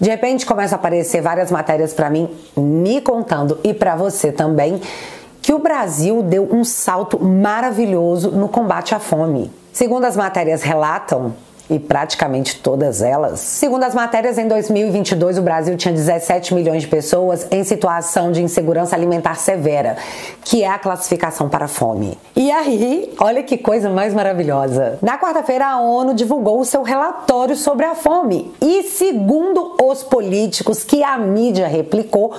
De repente começam a aparecer várias matérias para mim, me contando e para você também, que o Brasil deu um salto maravilhoso no combate à fome. Segundo as matérias relatam, e praticamente todas elas, segundo as matérias, em 2022 o Brasil tinha 17 milhões de pessoas em situação de insegurança alimentar severa, que é a classificação para a fome. E aí, olha que coisa mais maravilhosa. Na quarta-feira a ONU divulgou o seu relatório sobre a fome e, segundo os políticos que a mídia replicou,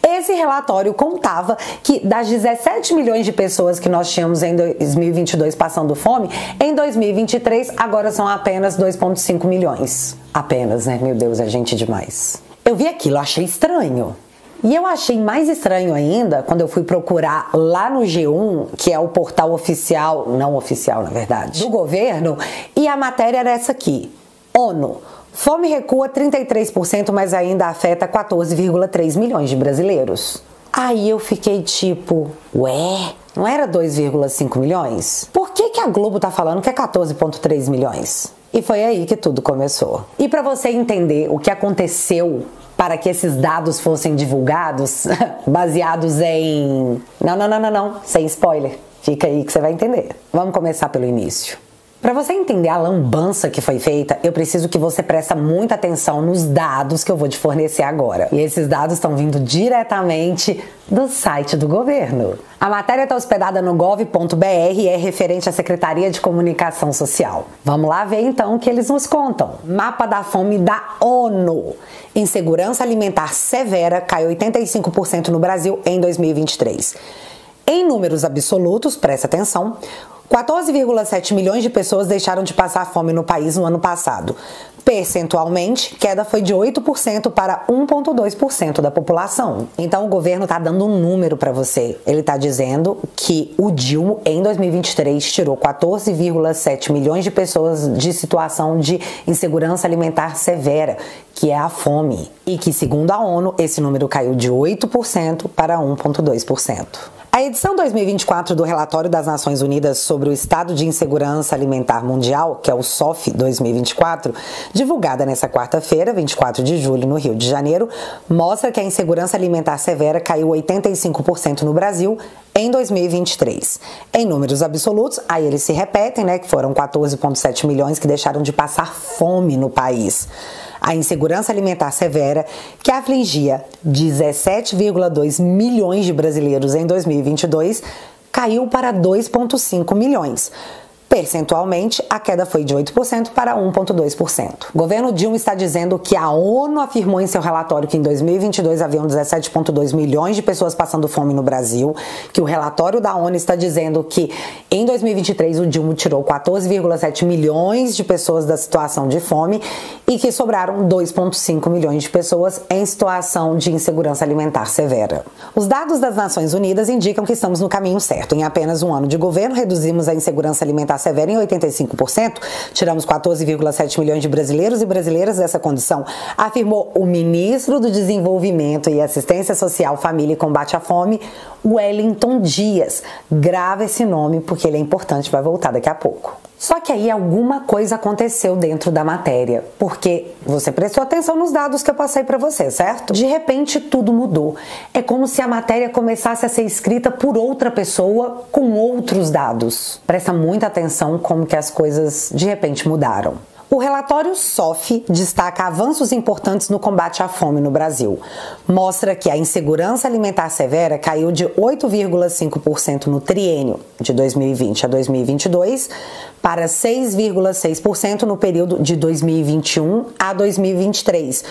esse relatório contava que das 17 milhões de pessoas que nós tínhamos em 2022 passando fome, em 2023 agora são apenas 2,5 milhões. Apenas, né? Meu Deus, é gente demais. Eu vi aquilo, achei estranho. E eu achei mais estranho ainda quando eu fui procurar lá no G1, que é o portal oficial, não oficial na verdade, do governo, e a matéria era essa aqui. ONU. Fome recua 33%, mas ainda afeta 14,3 milhões de brasileiros. Aí eu fiquei tipo, ué, não era 2,5 milhões? Por que a Globo tá falando que é 14,3 milhões? E foi aí que tudo começou. E para você entender o que aconteceu para que esses dados fossem divulgados, baseados em... Não, sem spoiler. Fica aí que você vai entender. Vamos começar pelo início. Para você entender a lambança que foi feita, eu preciso que você preste muita atenção nos dados que eu vou te fornecer agora. E esses dados estão vindo diretamente do site do governo. A matéria está hospedada no gov.br e é referente à Secretaria de Comunicação Social. Vamos lá ver então o que eles nos contam. Mapa da fome da ONU. Insegurança alimentar severa cai 85% no Brasil em 2023. Em números absolutos, presta atenção, 14,7 milhões de pessoas deixaram de passar fome no país no ano passado. Percentualmente, queda foi de 8% para 1,2% da população. Então o governo está dando um número para você. Ele está dizendo que o Dilma, em 2023, tirou 14,7 milhões de pessoas de situação de insegurança alimentar severa, que é a fome. E que, segundo a ONU, esse número caiu de 8% para 1,2%. A edição 2024 do Relatório das Nações Unidas sobre o Estado de Insegurança Alimentar Mundial, que é o SOF 2024, divulgada nesta quarta-feira, 24 de julho, no Rio de Janeiro, mostra que a insegurança alimentar severa caiu 85% no Brasil em 2023. Em números absolutos, aí eles se repetem, né, que foram 14,7 milhões que deixaram de passar fome no país. A insegurança alimentar severa, que afligia 17,2 milhões de brasileiros em 2022, caiu para 2,5 milhões. Percentualmente, a queda foi de 8% para 1,2%. O governo Dilma está dizendo que a ONU afirmou em seu relatório que em 2022 haviam 17,2 milhões de pessoas passando fome no Brasil, que o relatório da ONU está dizendo que em 2023 o Dilma tirou 14,7 milhões de pessoas da situação de fome e que sobraram 2,5 milhões de pessoas em situação de insegurança alimentar severa. Os dados das Nações Unidas indicam que estamos no caminho certo. Em apenas um ano de governo, reduzimos a insegurança alimentar severa em 85%, tiramos 14,7 milhões de brasileiros e brasileiras dessa condição, afirmou o ministro do Desenvolvimento e Assistência Social, Família e Combate à Fome, Wellington Dias. Grava esse nome porque ele é importante, vai voltar daqui a pouco. Só que aí alguma coisa aconteceu dentro da matéria, porque você prestou atenção nos dados que eu passei para você, certo? De repente tudo mudou. É como se a matéria começasse a ser escrita por outra pessoa com outros dados. Presta muita atenção como que as coisas de repente mudaram. O relatório SOF destaca avanços importantes no combate à fome no Brasil. Mostra que a insegurança alimentar severa caiu de 8,5% no triênio de 2020 a 2022 para 6,6% no período de 2021 a 2023,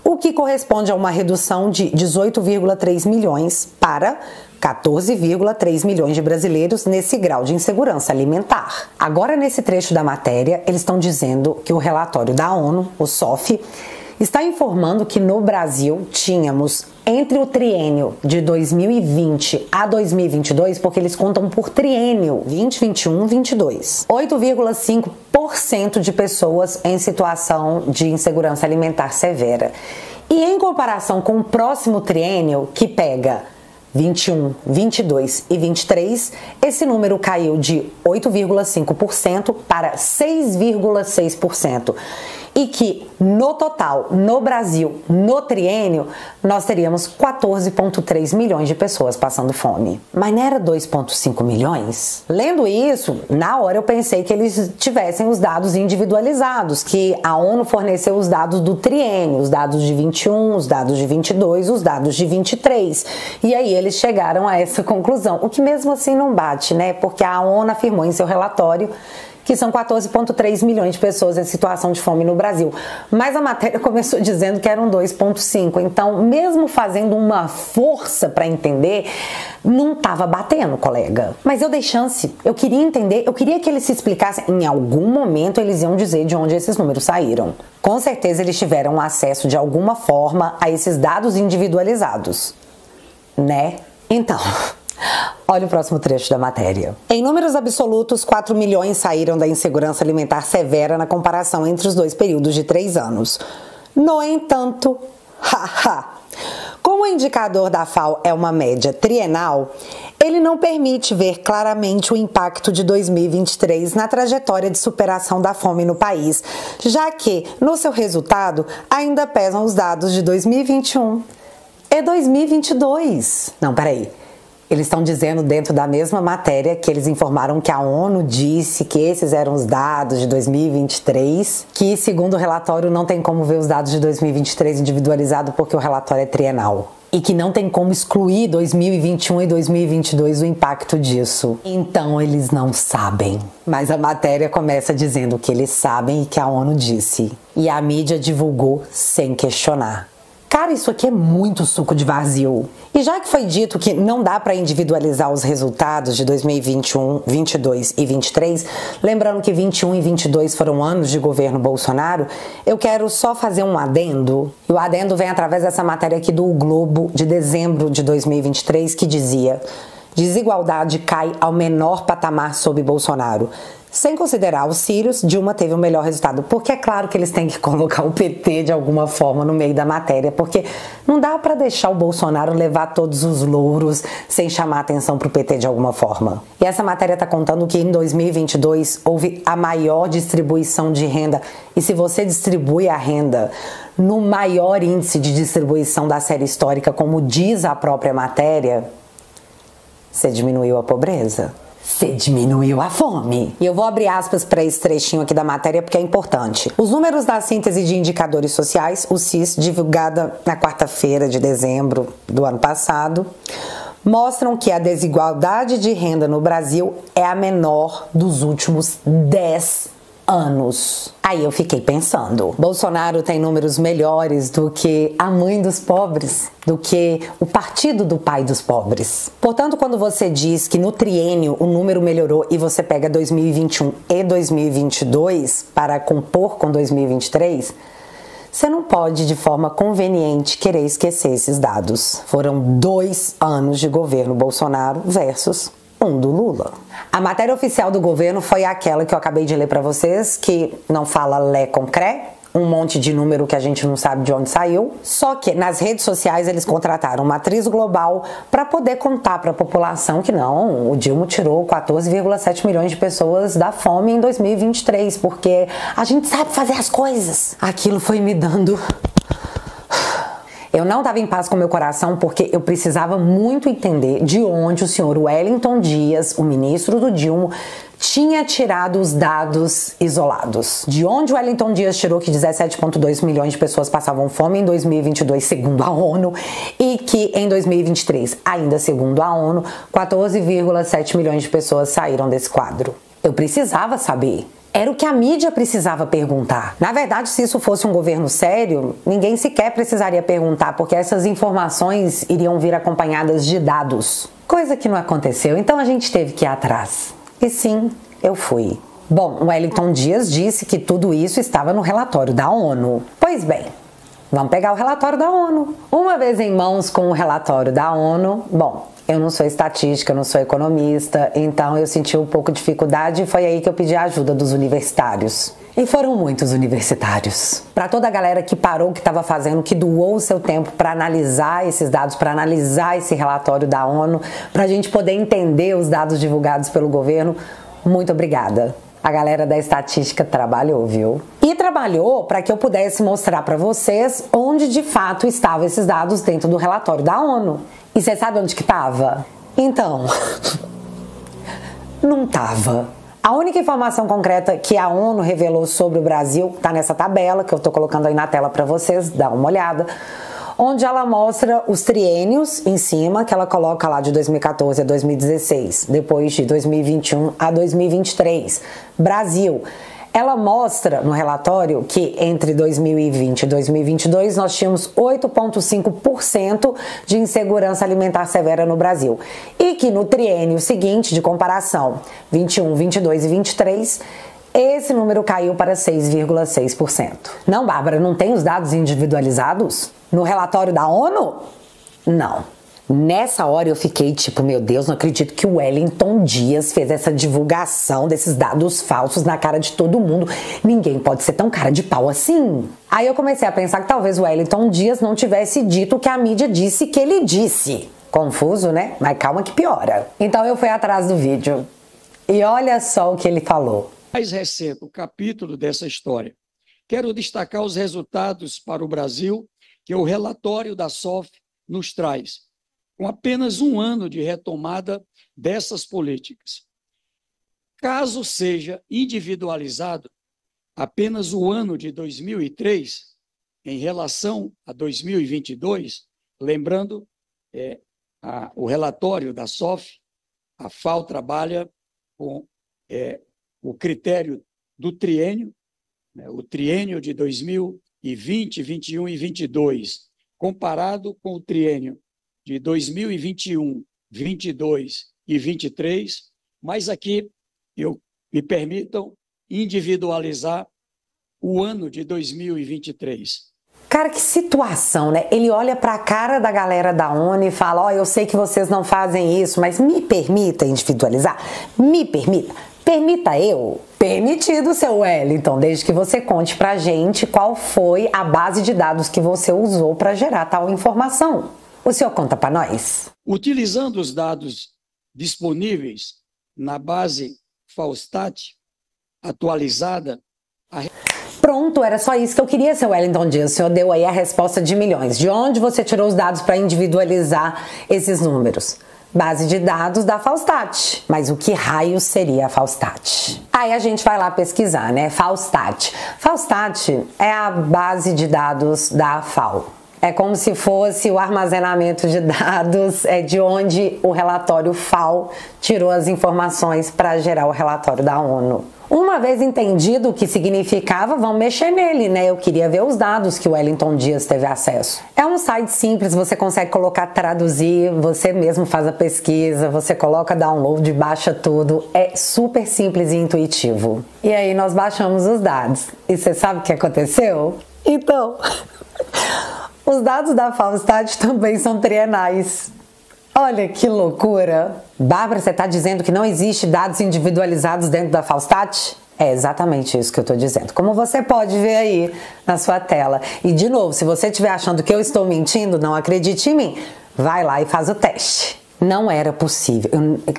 o que corresponde a uma redução de 18,3 milhões para 14,3 milhões de brasileiros nesse grau de insegurança alimentar. Agora, nesse trecho da matéria, eles estão dizendo que o relatório da ONU, o SOF, está informando que no Brasil tínhamos, entre o triênio de 2020 a 2022, porque eles contam por triênio, 2021, 22, 8,5% de pessoas em situação de insegurança alimentar severa. E em comparação com o próximo triênio, que pega 21, 22 e 23, esse número caiu de 8,5% para 6,6%. e que no total, no Brasil, no triênio, nós teríamos 14,3 milhões de pessoas passando fome. Mas não era 2,5 milhões? Lendo isso, na hora eu pensei que eles tivessem os dados individualizados, que a ONU forneceu os dados do triênio, os dados de 21, os dados de 22, os dados de 23. E aí eles chegaram a essa conclusão, o que mesmo assim não bate, né? Porque a ONU afirmou em seu relatório que são 14,3 milhões de pessoas em situação de fome no Brasil. Mas a matéria começou dizendo que eram 2,5. Então, mesmo fazendo uma força para entender, não estava batendo, colega. Mas eu dei chance. Eu queria entender, eu queria que eles se explicassem. Em algum momento, eles iam dizer de onde esses números saíram. Com certeza, eles tiveram acesso de alguma forma a esses dados individualizados, né? Então... olha o próximo trecho da matéria. Em números absolutos, 4 milhões saíram da insegurança alimentar severa na comparação entre os dois períodos de 3 anos. No entanto, como o indicador da FAO é uma média trienal, ele não permite ver claramente o impacto de 2023 na trajetória de superação da fome no país, já que, no seu resultado, ainda pesam os dados de 2021 e 2022. Não, peraí. Eles estão dizendo dentro da mesma matéria que eles informaram que a ONU disse que esses eram os dados de 2023, que segundo o relatório não tem como ver os dados de 2023 individualizado porque o relatório é trienal. E que não tem como excluir 2021 e 2022 o impacto disso. Então eles não sabem. Mas a matéria começa dizendo que eles sabem e que a ONU disse. E a mídia divulgou sem questionar. Cara, isso aqui é muito suco de vazio. E já que foi dito que não dá para individualizar os resultados de 2021, 22 e 23, lembrando que 21 e 22 foram anos de governo Bolsonaro, eu quero só fazer um adendo. E o adendo vem através dessa matéria aqui do O Globo, de dezembro de 2023, que dizia: desigualdade cai ao menor patamar sob Bolsonaro. Sem considerar os Sírios, Dilma teve o melhor resultado. Porque é claro que eles têm que colocar o PT de alguma forma no meio da matéria, porque não dá para deixar o Bolsonaro levar todos os louros sem chamar atenção para o PT de alguma forma. E essa matéria está contando que em 2022 houve a maior distribuição de renda. E se você distribui a renda no maior índice de distribuição da série histórica, como diz a própria matéria, você diminuiu a pobreza. Você diminuiu a fome. E eu vou abrir aspas para esse trechinho aqui da matéria porque é importante. Os números da síntese de indicadores sociais, o CIS, divulgada na quarta-feira de dezembro do ano passado, mostram que a desigualdade de renda no Brasil é a menor dos últimos 10 anos. Aí eu fiquei pensando, Bolsonaro tem números melhores do que a mãe dos pobres, do que o partido do pai dos pobres. Portanto, quando você diz que no triênio o número melhorou e você pega 2021 e 2022 para compor com 2023, você não pode, de forma conveniente, querer esquecer esses dados. Foram 2 anos de governo Bolsonaro versus do Lula. A matéria oficial do governo foi aquela que eu acabei de ler para vocês, que não fala lé com cré, um monte de número que a gente não sabe de onde saiu. Só que nas redes sociais eles contrataram uma atriz global para poder contar para a população que não, o Dilma tirou 14,7 milhões de pessoas da fome em 2023, porque a gente sabe fazer as coisas. Aquilo foi me dando... Eu não estava em paz com meu coração porque eu precisava muito entender de onde o senhor Wellington Dias, o ministro do Dilma, tinha tirado os dados isolados. De onde o Wellington Dias tirou que 17,2 milhões de pessoas passavam fome em 2022, segundo a ONU, e que em 2023, ainda segundo a ONU, 14,7 milhões de pessoas saíram desse quadro. Eu precisava saber. Era o que a mídia precisava perguntar. Na verdade, se isso fosse um governo sério, ninguém sequer precisaria perguntar, porque essas informações iriam vir acompanhadas de dados. Coisa que não aconteceu, então a gente teve que ir atrás. E sim, eu fui. Bom, o Wellington Dias disse que tudo isso estava no relatório da ONU. Pois bem, vamos pegar o relatório da ONU. Uma vez em mãos com o relatório da ONU, bom... Eu não sou estatística, eu não sou economista, então eu senti um pouco de dificuldade e foi aí que eu pedi a ajuda dos universitários. E foram muitos universitários. Para toda a galera que parou o que estava fazendo, que doou o seu tempo para analisar esses dados, para analisar esse relatório da ONU, para a gente poder entender os dados divulgados pelo governo, muito obrigada. A galera da estatística trabalhou, viu? E trabalhou para que eu pudesse mostrar para vocês onde de fato estavam esses dados dentro do relatório da ONU. E você sabe onde que estava? Então, não estava. A única informação concreta que a ONU revelou sobre o Brasil está nessa tabela que eu estou colocando aí na tela para vocês, dá uma olhada, onde ela mostra os triênios em cima, que ela coloca lá de 2014 a 2016, depois de 2021 a 2023. Brasil. Ela mostra no relatório que entre 2020 e 2022 nós tínhamos 8,5% de insegurança alimentar severa no Brasil. E que no triênio seguinte de comparação, 21, 22 e 23, esse número caiu para 6,6%. Não, Bárbara, não tem os dados individualizados no relatório da ONU? Não. Nessa hora eu fiquei tipo, meu Deus, não acredito que o Wellington Dias fez essa divulgação desses dados falsos na cara de todo mundo. Ninguém pode ser tão cara de pau assim. Aí eu comecei a pensar que talvez o Wellington Dias não tivesse dito o que a mídia disse que ele disse. Confuso, né? Mas calma que piora. Então eu fui atrás do vídeo e olha só o que ele falou. Mais recente, o capítulo dessa história. Quero destacar os resultados para o Brasil que o relatório da SOF nos traz, com apenas um ano de retomada dessas políticas. Caso seja individualizado apenas o ano de 2003, em relação a 2022, lembrando, o relatório da SOF, a FAO trabalha com o critério do triênio, o triênio de 2020, 21 e 22, comparado com o triênio de 2021, 22 e 23, mas aqui me permitam individualizar o ano de 2023. Cara, que situação, né? Ele olha pra cara da galera da ONU e fala, ó, eu sei que vocês não fazem isso, mas me permita individualizar? Me permita? Permita eu? Permitido, seu Wellington, desde que você conte pra gente qual foi a base de dados que você usou para gerar tal informação. O senhor conta para nós? Utilizando os dados disponíveis na base FAOSTAT atualizada. Pronto, era só isso que eu queria, seu Wellington Dias. O senhor deu aí a resposta de milhões. De onde você tirou os dados para individualizar esses números? Base de dados da FAOSTAT. Mas o que raio seria a FAOSTAT? Aí a gente vai lá pesquisar, né? FAOSTAT. FAOSTAT é a base de dados da FAO. É como se fosse o armazenamento de dados, de onde o relatório FAO tirou as informações para gerar o relatório da ONU. Uma vez entendido o que significava, vamos mexer nele, né? Eu queria ver os dados que o Wellington Dias teve acesso. É um site simples, você consegue colocar traduzir, você mesmo faz a pesquisa, você coloca download, baixa tudo. É super simples e intuitivo. E aí nós baixamos os dados. E você sabe o que aconteceu? Então... Os dados da FAOSTAT também são trienais. Olha que loucura! Bárbara, você está dizendo que não existe dados individualizados dentro da FAOSTAT? É exatamente isso que eu estou dizendo. Como você pode ver aí na sua tela. E de novo, se você estiver achando que eu estou mentindo, não acredite em mim. Vai lá e faz o teste. Não era possível.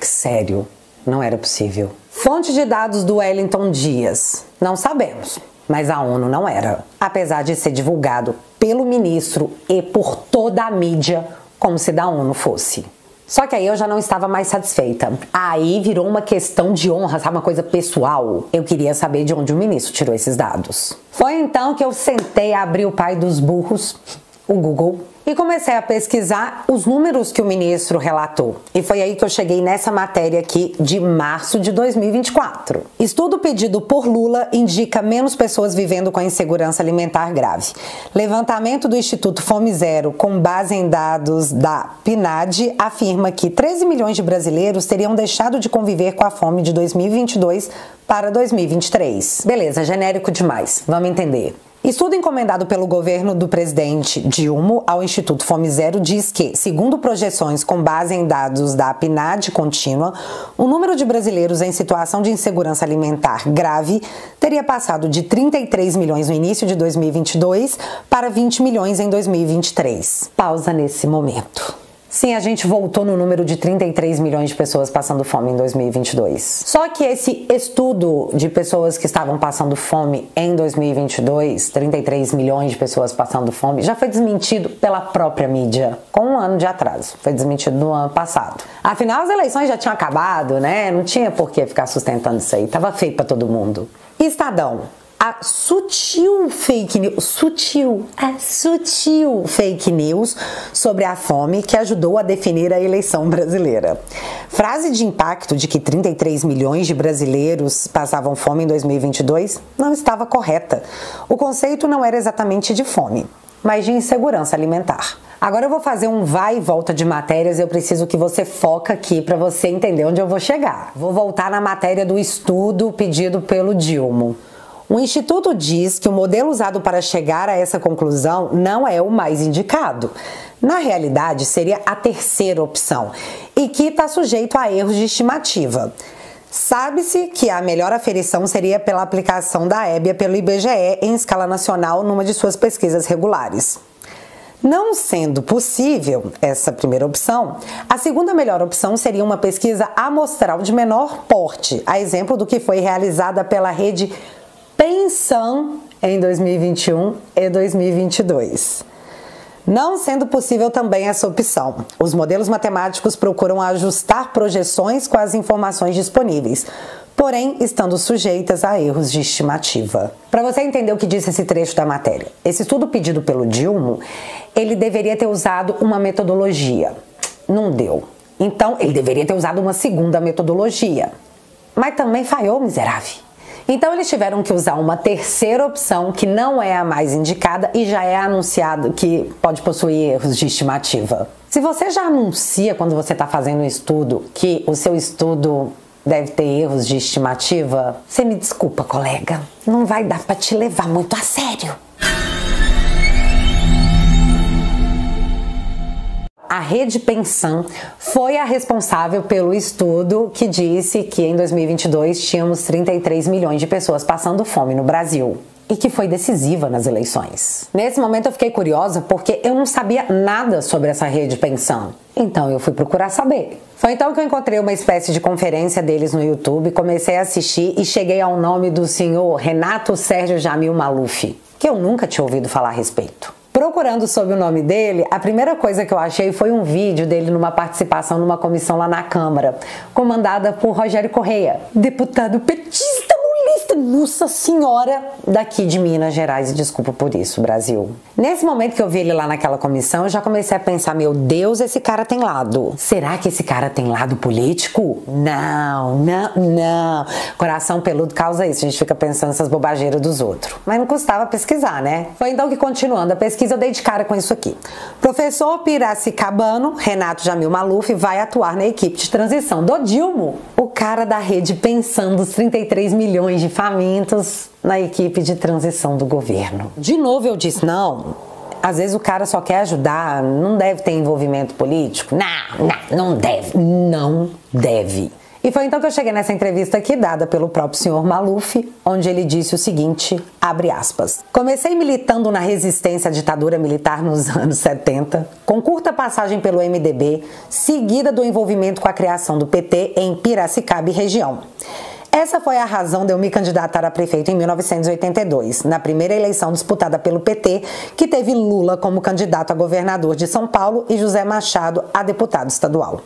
Sério, não era possível. Fonte de dados do Wellington Dias. Não sabemos. Mas a ONU não era, apesar de ser divulgado pelo ministro e por toda a mídia como se da ONU fosse. Só que aí eu já não estava mais satisfeita. Aí virou uma questão de honra, sabe, uma coisa pessoal. Eu queria saber de onde o ministro tirou esses dados. Foi então que eu sentei a abrir o pai dos burros, o Google, e comecei a pesquisar os números que o ministro relatou. E foi aí que eu cheguei nessa matéria aqui de março de 2024. Estudo pedido por Lula indica menos pessoas vivendo com a insegurança alimentar grave. Levantamento do Instituto Fome Zero, com base em dados da PNAD, afirma que 13 milhões de brasileiros teriam deixado de conviver com a fome de 2022 para 2023. Beleza, genérico demais. Vamos entender. Estudo encomendado pelo governo do presidente Dilma ao Instituto Fome Zero diz que, segundo projeções com base em dados da PNAD contínua, o número de brasileiros em situação de insegurança alimentar grave teria passado de 33 milhões no início de 2022 para 20 milhões em 2023. Pausa nesse momento. Sim, a gente voltou no número de 33 milhões de pessoas passando fome em 2022. Só que esse estudo de pessoas que estavam passando fome em 2022, 33 milhões de pessoas passando fome, já foi desmentido pela própria mídia, com um ano de atraso. Foi desmentido no ano passado. Afinal, as eleições já tinham acabado, né? Não tinha por que ficar sustentando isso aí. Tava feio pra todo mundo. Estadão. A sutil fake news sobre a fome que ajudou a definir a eleição brasileira. Frase de impacto de que 33 milhões de brasileiros passavam fome em 2022 não estava correta. O conceito não era exatamente de fome, mas de insegurança alimentar. Agora eu vou fazer um vai e volta de matérias e eu preciso que você foca aqui para você entender onde eu vou chegar. Vou voltar na matéria do estudo pedido pelo Dilma. O Instituto diz que o modelo usado para chegar a essa conclusão não é o mais indicado. Na realidade, seria a terceira opção e que está sujeito a erros de estimativa. Sabe-se que a melhor aferição seria pela aplicação da Hébia pelo IBGE em escala nacional numa de suas pesquisas regulares. Não sendo possível essa primeira opção, a segunda melhor opção seria uma pesquisa amostral de menor porte, a exemplo do que foi realizada pela rede Pensam em 2021 e 2022. Não sendo possível também essa opção, os modelos matemáticos procuram ajustar projeções com as informações disponíveis, porém estando sujeitas a erros de estimativa. Para você entender o que diz esse trecho da matéria, esse estudo pedido pelo Dilma, ele deveria ter usado uma metodologia. Não deu. Então, ele deveria ter usado uma segunda metodologia. Mas também falhou, miserável. Então eles tiveram que usar uma terceira opção que não é a mais indicada e já é anunciado que pode possuir erros de estimativa. Se você já anuncia quando você está fazendo um estudo que o seu estudo deve ter erros de estimativa, você me desculpa, colega, não vai dar para te levar muito a sério. A Rede Pensam foi a responsável pelo estudo que disse que em 2022 tínhamos 33 milhões de pessoas passando fome no Brasil e que foi decisiva nas eleições. Nesse momento eu fiquei curiosa porque eu não sabia nada sobre essa Rede Pensam, então eu fui procurar saber. Foi então que eu encontrei uma espécie de conferência deles no YouTube, comecei a assistir e cheguei ao nome do senhor Renato Sérgio Jamil Maluf, que eu nunca tinha ouvido falar a respeito. Procurando sobre o nome dele, a primeira coisa que eu achei foi um vídeo dele numa participação numa comissão lá na Câmara, comandada por Rogério Correia, deputado petista lulista, nossa senhora, daqui de Minas Gerais, e desculpa por isso, Brasil. Nesse momento que eu vi ele lá naquela comissão, eu já comecei a pensar, meu Deus, esse cara tem lado. Será que esse cara tem lado político? Não. Coração peludo causa isso, a gente fica pensando nessas bobageiras dos outros. Mas não custava pesquisar, né? Foi então que, continuando a pesquisa, eu dei de cara com isso aqui. Professor piracicabano, Renato Jamil Maluf, vai atuar na equipe de transição do Dilma, o cara da rede pensando os 33 milhões de famintos na equipe de transição do governo. De novo eu disse, não, às vezes o cara só quer ajudar, não deve ter envolvimento político. Não deve. E foi então que eu cheguei nessa entrevista aqui, dada pelo próprio senhor Maluf, onde ele disse o seguinte, abre aspas. Comecei militando na resistência à ditadura militar nos anos 70, com curta passagem pelo MDB, seguida do envolvimento com a criação do PT em Piracicaba e região. Essa foi a razão de eu me candidatar a prefeito em 1982, na primeira eleição disputada pelo PT, que teve Lula como candidato a governador de São Paulo e José Machado a deputado estadual.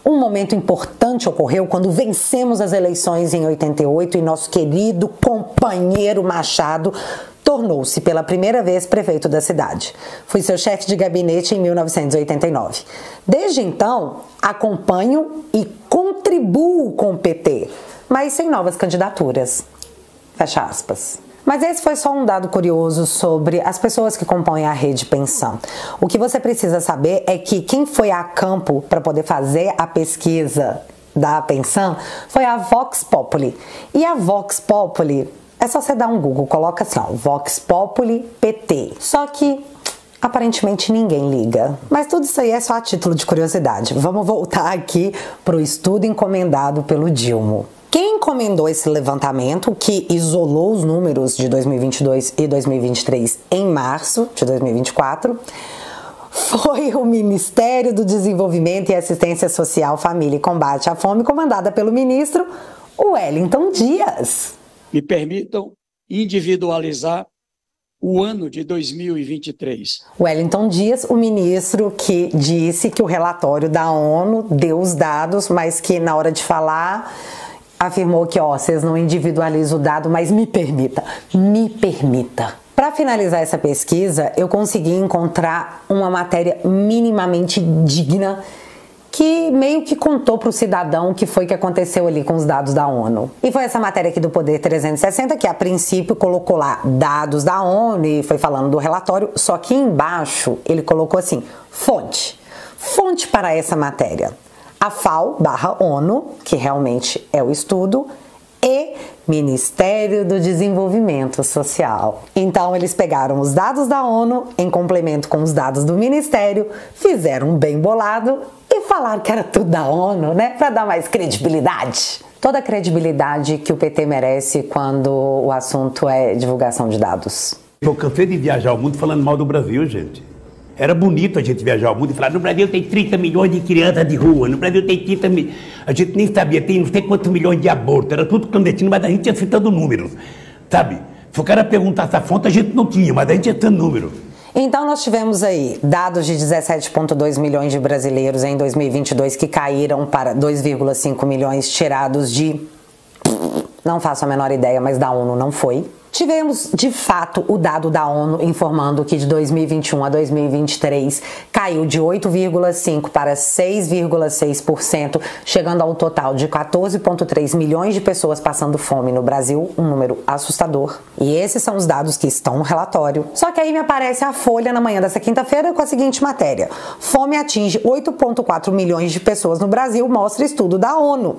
Um momento importante ocorreu quando vencemos as eleições em 88 e nosso querido companheiro Machado tornou-se pela primeira vez prefeito da cidade. Fui seu chefe de gabinete em 1989. Desde então, acompanho e contribuo com o PT, mas sem novas candidaturas. Fecha aspas. Mas esse foi só um dado curioso sobre as pessoas que compõem a Rede Pensam. O que você precisa saber é que quem foi a campo para poder fazer a pesquisa da Pensam foi a Vox Populi. E a Vox Populi, é só você dar um Google, coloca assim, ó, Vox Populi PT. Só que aparentemente ninguém liga. Mas tudo isso aí é só a título de curiosidade. Vamos voltar aqui para o estudo encomendado pelo Dilma. Quem encomendou esse levantamento, que isolou os números de 2022 e 2023 em março de 2024, foi o Ministério do Desenvolvimento e Assistência Social, Família e Combate à Fome, comandada pelo ministro Wellington Dias. Me permitam individualizar o ano de 2023. Wellington Dias, o ministro que disse que o relatório da ONU deu os dados, mas que na hora de falar afirmou que, vocês não individualizam o dado, mas me permita. Para finalizar essa pesquisa, eu consegui encontrar uma matéria minimamente digna que meio que contou para o cidadão o que foi que aconteceu ali com os dados da ONU. E foi essa matéria aqui do Poder 360 que a princípio colocou lá dados da ONU e foi falando do relatório, só que embaixo ele colocou assim, fonte para essa matéria. A FAO/ONU, que realmente é o estudo, e Ministério do Desenvolvimento Social. Então eles pegaram os dados da ONU em complemento com os dados do Ministério, fizeram um bem bolado e falaram que era tudo da ONU, né? Para dar mais credibilidade. Toda a credibilidade que o PT merece quando o assunto é divulgação de dados. Eu cansei de viajar ao mundo falando mal do Brasil, gente. Era bonito a gente viajar ao mundo e falar, no Brasil tem 30 milhões de crianças de rua, no Brasil tem 30 milhões... A gente nem sabia, tem não sei quantos milhões de abortos, era tudo clandestino, mas a gente ia citando números, sabe? Se o cara perguntasse a fonte, a gente não tinha, mas a gente ia citando números. Então nós tivemos aí dados de 17,2 milhões de brasileiros em 2022 que caíram para 2,5 milhões tirados de... Não faço a menor ideia, mas da ONU não foi. Tivemos, de fato, o dado da ONU informando que de 2021 a 2023 caiu de 8,5% para 6,6%, chegando ao total de 14,3 milhões de pessoas passando fome no Brasil, um número assustador. E esses são os dados que estão no relatório. Só que aí me aparece a Folha na manhã dessa quinta-feira com a seguinte matéria: fome atinge 8,4 milhões de pessoas no Brasil, mostra estudo da ONU.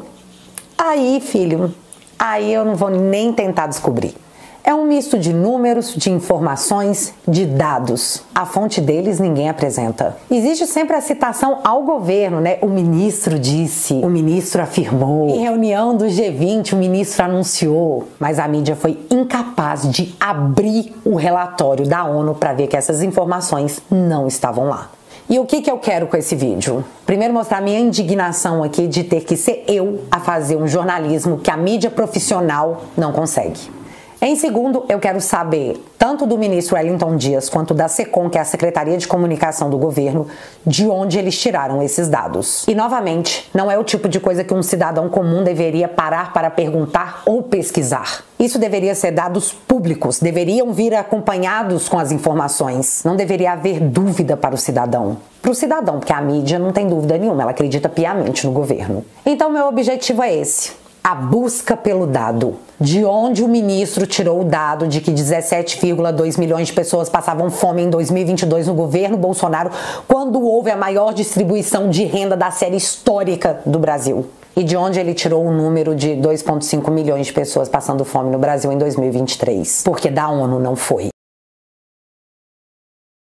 Aí, filho, aí eu não vou nem tentar descobrir. É um misto de números, de informações, de dados. A fonte deles ninguém apresenta. Existe sempre a citação ao governo, né? O ministro disse, o ministro afirmou. Em reunião do G20, o ministro anunciou. Mas a mídia foi incapaz de abrir o relatório da ONU para ver que essas informações não estavam lá. E o que eu quero com esse vídeo? Primeiro, mostrar minha indignação aqui de ter que ser eu a fazer um jornalismo que a mídia profissional não consegue. Em segundo, eu quero saber, tanto do ministro Wellington Dias quanto da SECOM, que é a Secretaria de Comunicação do Governo, de onde eles tiraram esses dados. E, novamente, não é o tipo de coisa que um cidadão comum deveria parar para perguntar ou pesquisar. Isso deveria ser dados públicos, deveriam vir acompanhados com as informações. Não deveria haver dúvida para o cidadão. Para o cidadão, porque a mídia não tem dúvida nenhuma, ela acredita piamente no governo. Então, meu objetivo é esse. A busca pelo dado. De onde o ministro tirou o dado de que 17,2 milhões de pessoas passavam fome em 2022 no governo Bolsonaro, quando houve a maior distribuição de renda da série histórica do Brasil? E de onde ele tirou o número de 2,5 milhões de pessoas passando fome no Brasil em 2023? Porque da ONU não foi.